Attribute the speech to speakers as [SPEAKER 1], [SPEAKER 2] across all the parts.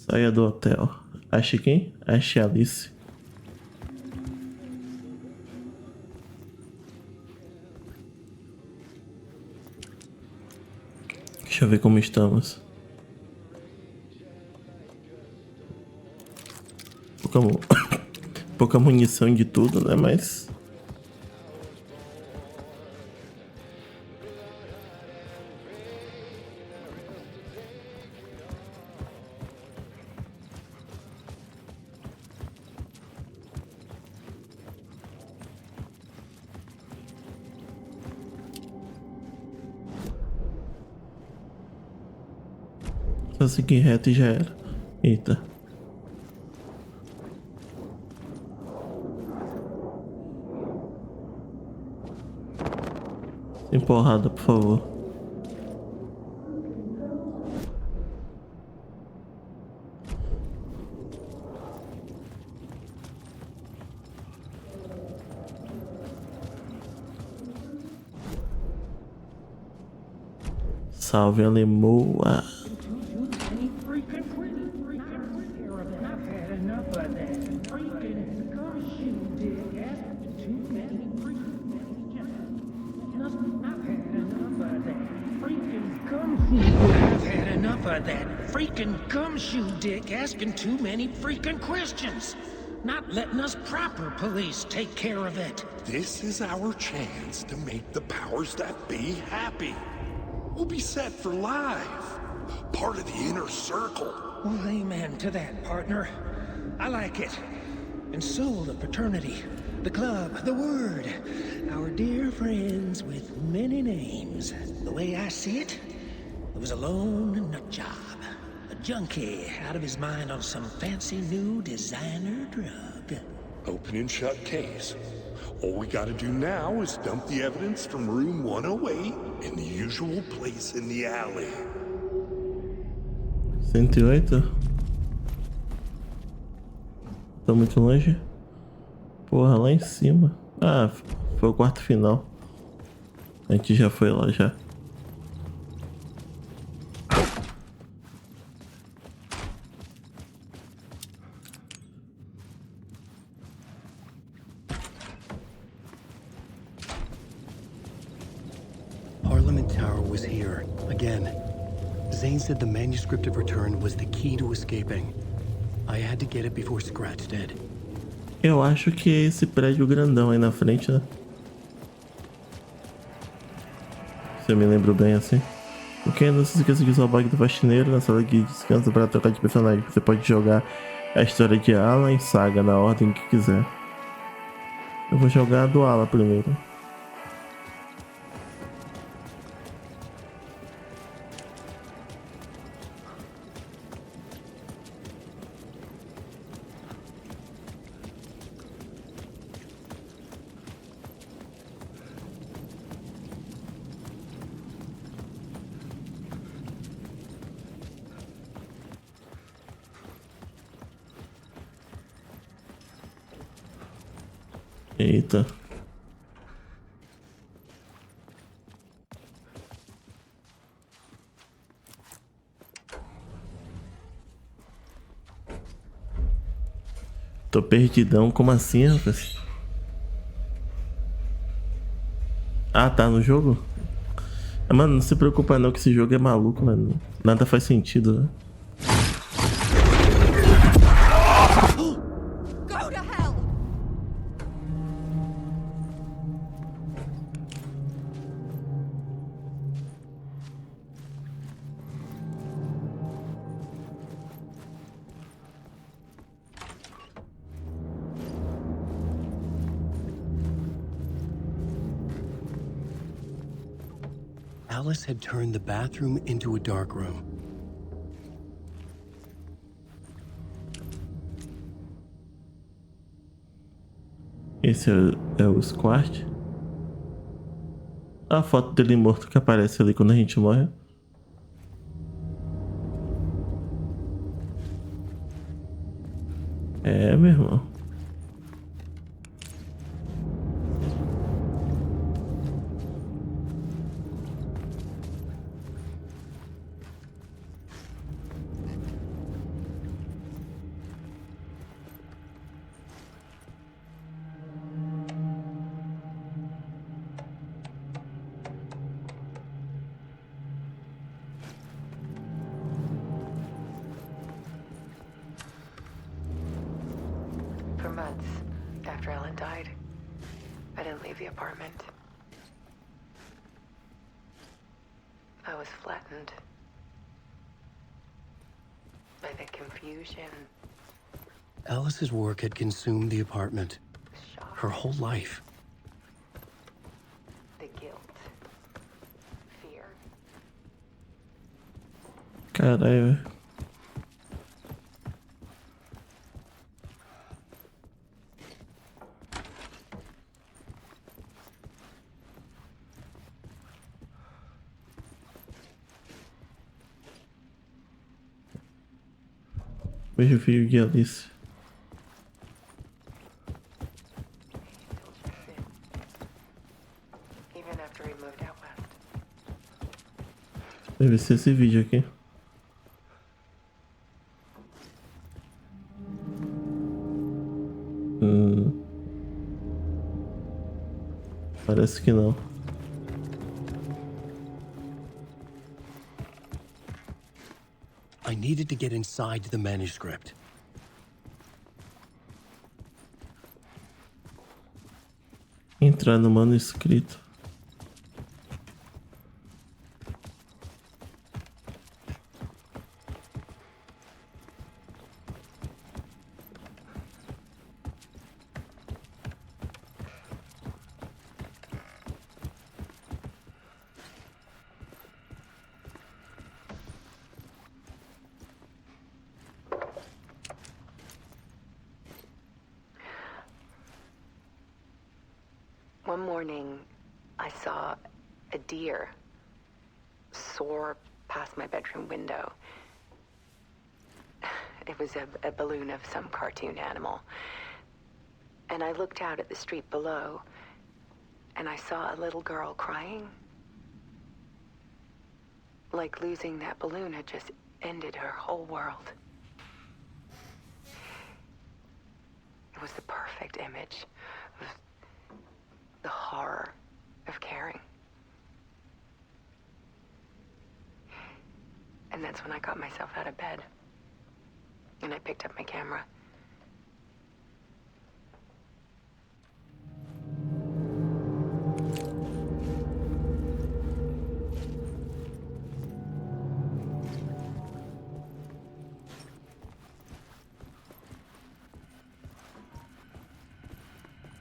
[SPEAKER 1] Saia do hotel. Ache quem? Ache Alice. Deixa eu ver como estamos. Pouca munição de tudo, né? Mas... só seguir reto e já era. Eita. Sem porrada, por favor. Salve a lemoa.
[SPEAKER 2] I've had enough of that freaking gumshoe dick asking too many freaking questions. Not letting us proper police take care of it.
[SPEAKER 3] This is our chance to make the powers that be happy. We'll be set for life. Part of the inner circle.
[SPEAKER 2] Well, amen to that, partner. I like it. And so the fraternity, the club, the word. Our dear friends with many names. The way I see it, it was a lone nut job. A junkie out of his mind on some fancy new designer drug.
[SPEAKER 3] Open and shut case. All we gotta do now is dump the evidence from room 108 in the usual place in the alley.
[SPEAKER 1] 108? Tá muito longe? Porra, lá em cima. Ah, foi o quarto final. A gente já foi lá já.
[SPEAKER 4] Parliament Tower was here, again. Zane said the manuscript of return was the key to escaping. I had to get it before Scratch did.
[SPEAKER 1] Eu acho que é esse prédio grandão aí na frente, né? Se eu me lembro bem assim. Ok, não se esqueça de usar o bag do faxineiro na sala de descanso para trocar de personagem. Você pode jogar a história de Alan e Saga na ordem que quiser. Eu vou jogar a do Alan primeiro. Eita. Tô perdidão, como assim, rapaz? Ah, tá no jogo? Ah, mano, não se preocupa não que esse jogo é maluco, mano. Nada faz sentido, né?
[SPEAKER 4] Alice had turned the bathroom into a dark room.
[SPEAKER 1] Esse é o Squart. A foto dele morto que aparece ali quando a gente morre. É, meu irmão.
[SPEAKER 5] months after Ellen died, I didn't leave the apartment. I was flattened by the confusion,
[SPEAKER 4] Alice's work had consumed the apartment.
[SPEAKER 5] the shock,
[SPEAKER 4] Her whole life.
[SPEAKER 5] the guilt, fear.
[SPEAKER 1] Caralho. Veja o fio de Alice.
[SPEAKER 5] Even after we moved out west.
[SPEAKER 1] Deve ser esse vídeo aqui. Parece que não.
[SPEAKER 4] I needed to get inside the manuscript.
[SPEAKER 1] Entrar no manuscrito.
[SPEAKER 5] One morning, I saw a deer soar past my bedroom window. It was a balloon of some cartoon animal. And I looked out at the street below, and I saw a little girl crying. Like losing that balloon had just ended her whole world. It was the perfect image of the horror of caring. And that's when I got myself out of bed. And I picked up my camera.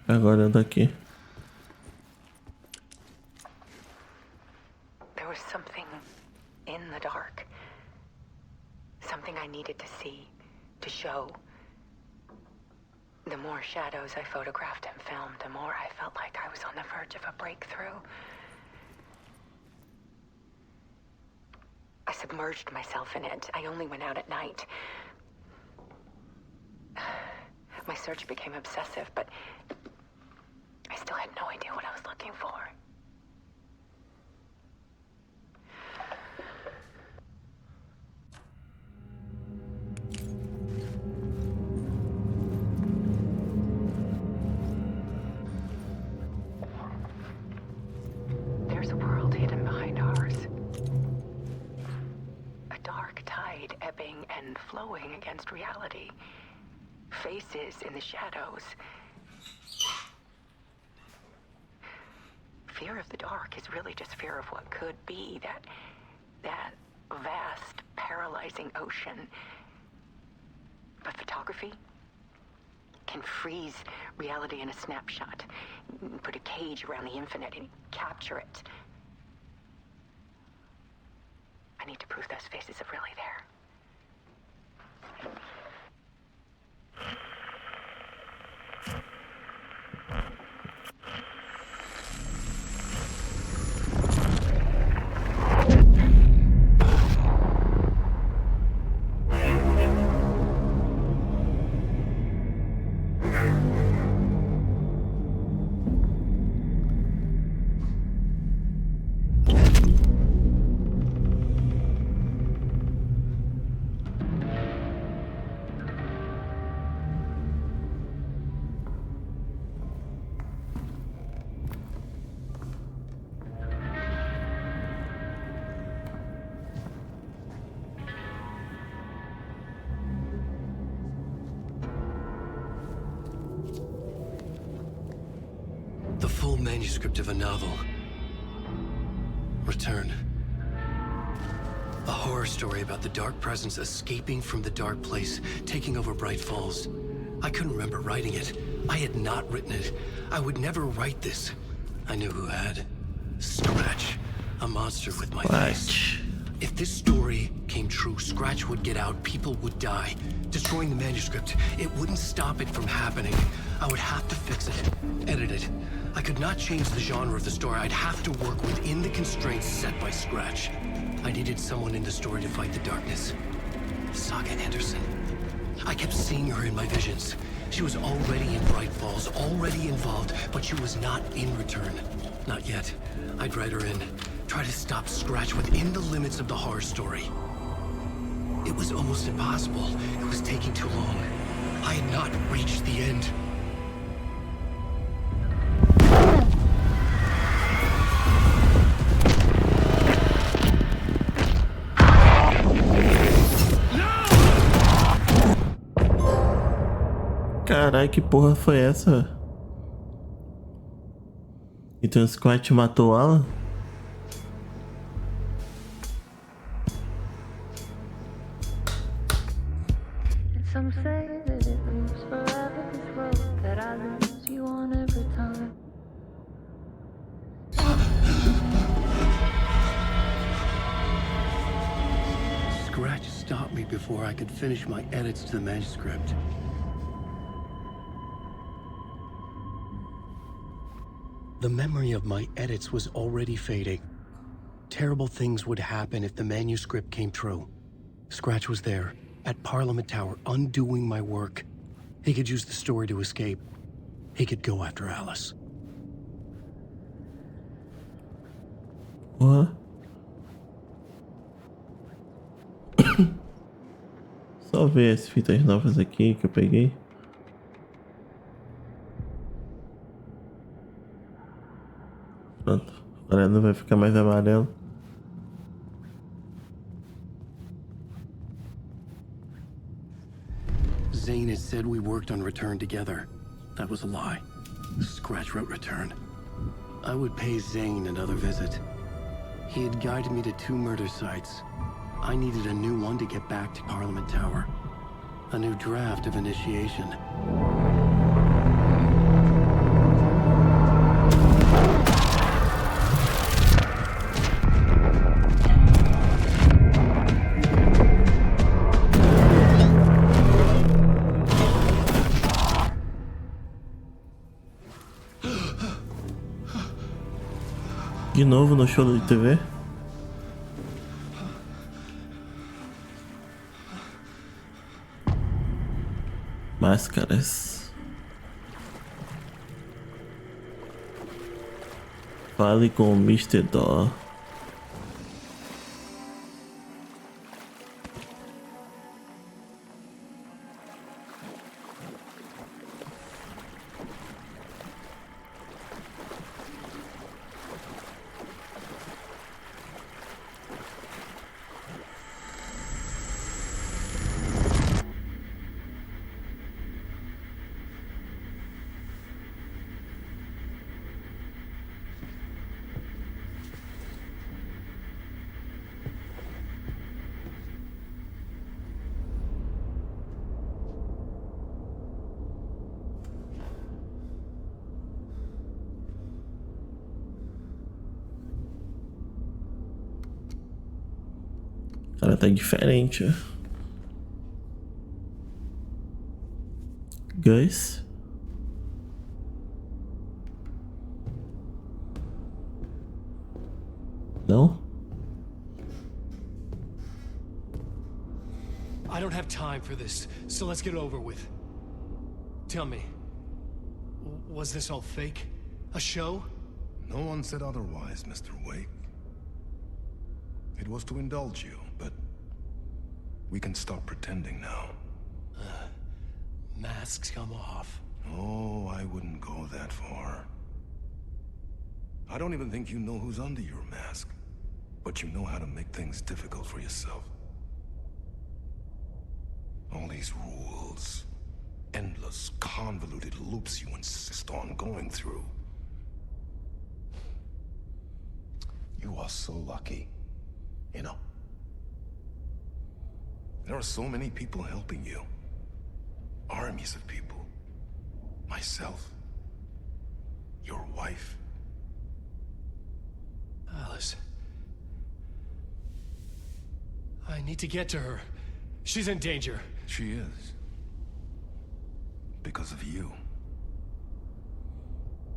[SPEAKER 1] Agora daqui.
[SPEAKER 5] There was something in the dark. Something I needed to see, to show. The more shadows I photographed and filmed, the more I felt like I was on the verge of a breakthrough. I submerged myself in it. I only went out at night. My search became obsessive, but I still had no idea what I was looking for. There's a world hidden behind ours. A dark tide ebbing and flowing against reality. Faces in the shadows. Fear of the dark is really just fear of what could be, that vast, paralyzing ocean. But photography can freeze reality in a snapshot, put a cage around the infinite and capture it. I need to prove those faces are really there.
[SPEAKER 4] manuscript of a novel. Return. A horror story about the dark presence escaping from the dark place, taking over Bright Falls. I couldn't remember writing it. I had not written it. I would never write this. I knew who had. Scratch. A monster with my face. If this story came true, Scratch would get out, people would die. Destroying the manuscript, it wouldn't stop it from happening. I would have to fix it, edit it. I could not change the genre of the story. I'd have to work within the constraints set by Scratch. I needed someone in the story to fight the darkness. Saga Anderson. I kept seeing her in my visions. She was already in Bright Falls, already involved, but she was not in Return. Not yet. I'd write her in. Try to stop Scratch within the limits of the horror story. It was almost impossible. It was taking too long. I had not reached the end.
[SPEAKER 1] Carai, que porra foi essa? Então o Scratch matou Alan?
[SPEAKER 6] Some say that it moves forever, this road that I lose you on every time.
[SPEAKER 4] Scratch stopped me before I could finish my edits to the manuscript. The memory of my edits was already fading. Terrible things would happen if the manuscript came true. Scratch was there, at Parliament Tower, undoing my work. He could use the story to escape. He could go after Alice.
[SPEAKER 1] What? Só ver as fitas novas aqui que eu peguei. Pronto, agora não vai ficar mais amarelo.
[SPEAKER 4] Zane had said we worked on Return together. That was a lie. Scratch wrote Return. I would pay Zane another visit. He had guided me to 2 murder sites. I needed a new one to get back to Parliament Tower. A new draft of initiation.
[SPEAKER 1] De novo no show de TV. Máscaras. Fale com o Mr. Dó. Ela tá diferente. Gus. Não?
[SPEAKER 7] I don't have time for this, so let's get it over with. Tell me, was this all fake? A show?
[SPEAKER 3] No one said otherwise, Mr. Wake. It was to indulge you, but we can stop pretending now.
[SPEAKER 7] Masks come off.
[SPEAKER 3] Oh, I wouldn't go that far. I don't even think you know who's under your mask, but you know how to make things difficult for yourself. All these rules, endless, convoluted loops you insist on going through. You are so lucky. You know, there are so many people helping you. Armies of people. Myself. Your wife.
[SPEAKER 7] Alice. I need to get to her. She's in danger.
[SPEAKER 3] She is. Because of you.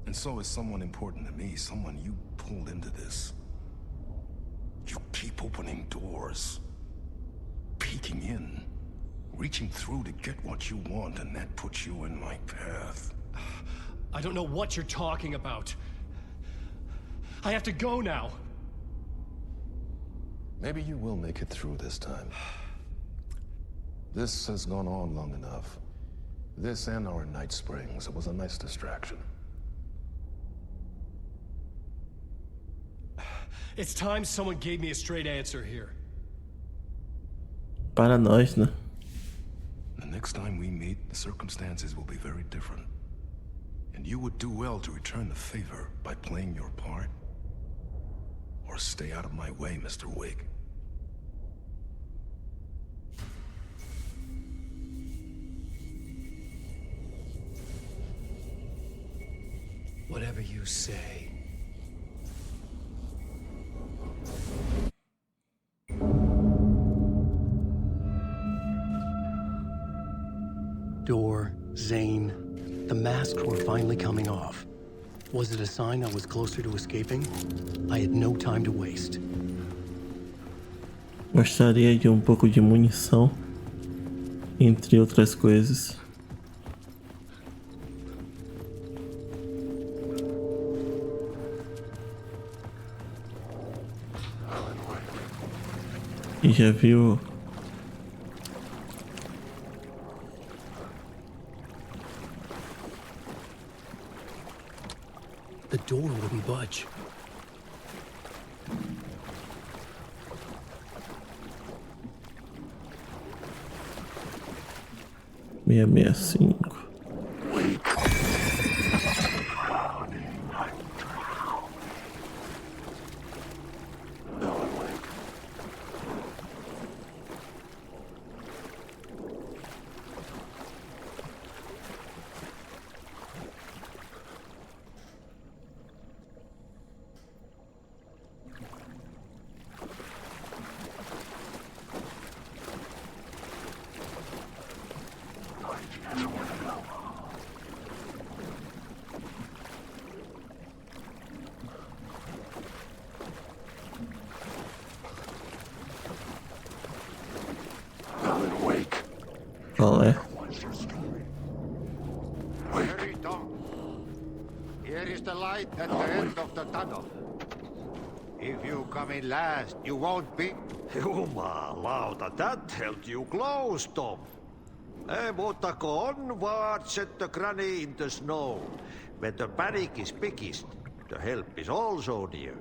[SPEAKER 3] And so is someone important to me, someone you pulled into this. You keep opening doors. Peeking in. Reaching through to get what you want, and that puts you in my path.
[SPEAKER 7] I don't know what you're talking about. I have to go now.
[SPEAKER 3] Maybe you will make it through this time. This has gone on long enough. This and our night springs. It was a nice distraction.
[SPEAKER 7] It's time someone gave me a straight answer here.
[SPEAKER 1] Para nós, né?
[SPEAKER 3] The next time we meet, the circumstances will be very different. And you would do well to return the favor by playing your part. Or stay out of my way, Mr. Wig.
[SPEAKER 7] Whatever you say. Door, Zane, the masks were finally coming off. Was it a sign I was closer to escaping? I had no time to waste.
[SPEAKER 1] Gostaria de um pouco de munição, entre outras coisas. E já viu?
[SPEAKER 7] The door wouldn't budge.
[SPEAKER 1] 665. Qual é?
[SPEAKER 8] Hurry, Tom. Here is the light at the end of the tunnel. If you come in last, you won't be...
[SPEAKER 9] Jumalauta, that held you close, Tom. Mutta go onward, set the granny in the snow. When the panic is biggest, the help is also near.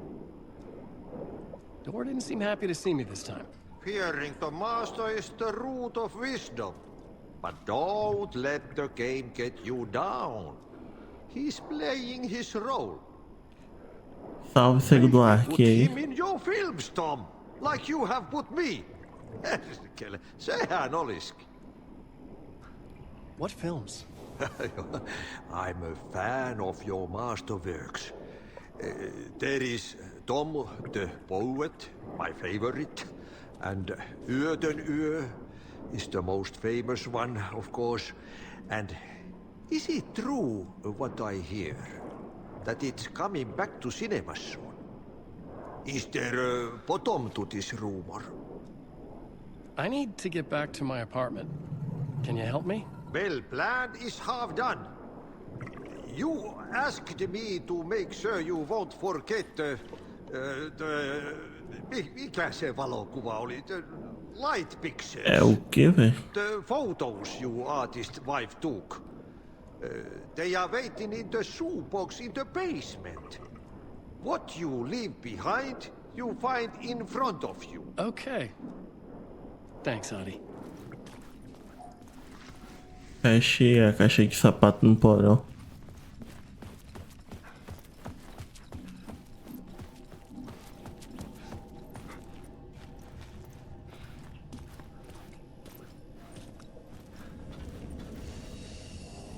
[SPEAKER 7] Door didn't seem happy to see me this time.
[SPEAKER 9] Fearing the master is the root of wisdom. But don't let the game get you down. He's playing his role.
[SPEAKER 1] Salve, Seguidores.
[SPEAKER 9] Put
[SPEAKER 1] Que
[SPEAKER 9] him in your films, Tom, like you have put me. Sehän olisikin.
[SPEAKER 7] What films?
[SPEAKER 9] I'm a fan of your masterworks. There is Tom the Poet, my favorite, and Yöden Yö is the most famous one, of course. And is it true what I hear, that it's coming back to cinemas soon? Is there a bottom to this rumor?
[SPEAKER 7] I need to get back to my apartment. Can you help me?
[SPEAKER 9] Well, plan is half done. You asked me to make sure you won't forget mikä se valokuva oli? The light pictures.
[SPEAKER 1] é o que, velho?
[SPEAKER 9] The photos you artist wife took. They are waiting in the shoebox in the basement. What you leave behind, you find in front of you.
[SPEAKER 7] Okay. Thanks, Adi.
[SPEAKER 1] Achei a caixa de sapato no porão.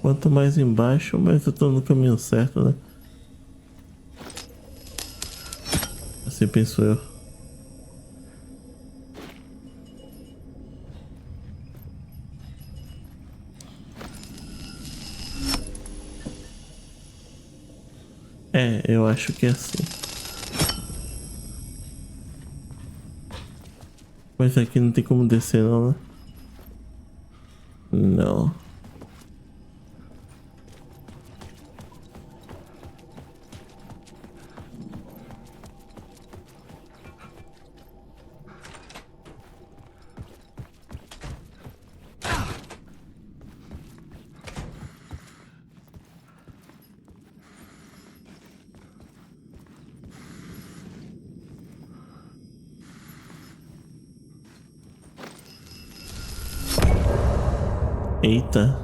[SPEAKER 1] Quanto mais embaixo, mais eu tô no caminho certo, né? Assim penso eu. É, eu acho que é assim. Mas aqui não tem como descer não, né? Não. Eita.